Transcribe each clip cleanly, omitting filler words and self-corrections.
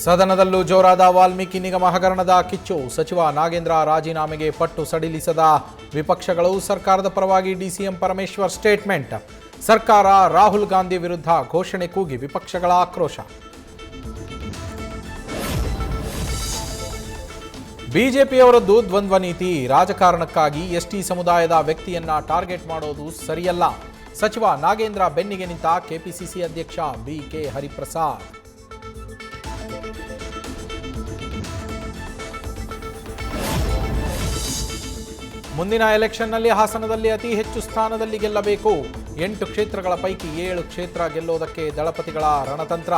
ಸದನದಲ್ಲೂ ಜೋರಾದ ವಾಲ್ಮೀಕಿ ನಿಗಮ ಹಗರಣದ ಕಿಚ್ಚು. ಸಚಿವ ನಾಗೇಂದ್ರ ರಾಜೀನಾಮೆಗೆ ಪಟ್ಟು ಸಡಿಲಿಸದ ವಿಪಕ್ಷಗಳು. ಸರ್ಕಾರದ ಪರವಾಗಿ ಡಿಸಿಎಂ ಪರಮೇಶ್ವರ್ ಸ್ಟೇಟ್ಮೆಂಟ್. ಸರ್ಕಾರ ರಾಹುಲ್ ಗಾಂಧಿ ವಿರುದ್ಧ ಘೋಷಣೆ ಕೂಗಿ ವಿಪಕ್ಷಗಳ ಆಕ್ರೋಶ. ಬಿಜೆಪಿಯವರದ್ದು ದ್ವಂದ್ವ ನೀತಿ. ರಾಜಕಾರಣಕ್ಕಾಗಿ ಎಸ್ಟಿ ಸಮುದಾಯದ ವ್ಯಕ್ತಿಯನ್ನ ಟಾರ್ಗೆಟ್ ಮಾಡೋದು ಸರಿಯಲ್ಲ. ಸಚಿವ ನಾಗೇಂದ್ರ ಬೆನ್ನಿಗೆ ನಿಂತ ಕೆಪಿಸಿಸಿ ಅಧ್ಯಕ್ಷ ಬಿಕೆ ಹರಿಪ್ರಸಾದ್. ಮುಂದಿನ ಎಲೆಕ್ಷನ್ನಲ್ಲಿ ಹಾಸನದಲ್ಲಿ ಅತಿ ಹೆಚ್ಚು ಸ್ಥಾನದಲ್ಲಿ ಗೆಲ್ಲಬೇಕು. 8 ಕ್ಷೇತ್ರಗಳ ಪೈಕಿ 7 ಕ್ಷೇತ್ರ ಗೆಲ್ಲೋದಕ್ಕೆ ದಳಪತಿಗಳ ರಣತಂತ್ರ.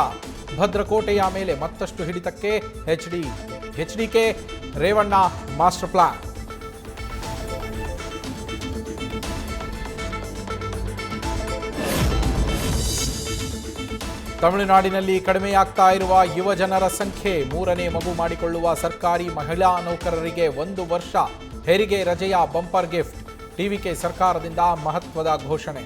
ಭದ್ರಕೋಟೆಯ ಮೇಲೆ ಮತ್ತಷ್ಟು ಹಿಡಿತಕ್ಕೆ ಎಚ್ಡಿಕೆ ರೇವಣ್ಣ ಮಾಸ್ಟರ್ ಪ್ಲಾನ್. ತಮಿಳುನಾಡಿನಲ್ಲಿ ಕಡಿಮೆಯಾಗ್ತಾ ಇರುವ ಯುವ ಜನರ ಸಂಖ್ಯೆ. 3ನೇ ಮಗು ಮಾಡಿಕೊಳ್ಳುವ ಸರ್ಕಾರಿ ಮಹಿಳಾ ನೌಕರರಿಗೆ 1 ವರ್ಷ ಹೆರಿಗೆ ರಜೆಯ ಬಂಪರ್ ಗಿಫ್ಟ್. ಟಿವಿಕೆ ಸರ್ಕಾರದಿಂದ ಮಹತ್ವದ ಘೋಷಣೆ.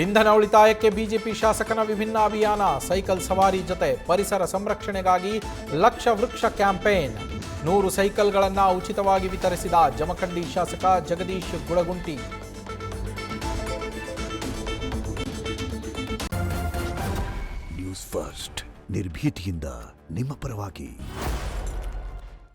ಇಂಧನ ಉಳಿತಾಯಕ್ಕೆ ಬಿಜೆಪಿ ಶಾಸಕನ ವಿಭಿನ್ನ ಅಭಿಯಾನ. ಸೈಕಲ್ ಸವಾರಿ ಜೊತೆ ಪರಿಸರ ಸಂರಕ್ಷಣೆಗಾಗಿ ಲಕ್ಷ ವೃಕ್ಷ ಕ್ಯಾಂಪೇನ್. 100 ಸೈಕಲ್ಗಳನ್ನು ಉಚಿತವಾಗಿ ವಿತರಿಸಿದ ಜಮಖಂಡಿ ಶಾಸಕ ಜಗದೀಶ್ ಗುಳಗುಂಟಿ. ನ್ಯೂಸ್ ಫಸ್ಟ್ ನಿರ್ಭೀತಿಯಿಂದ ನಿಮ್ಮ ಪರವಾಗಿ.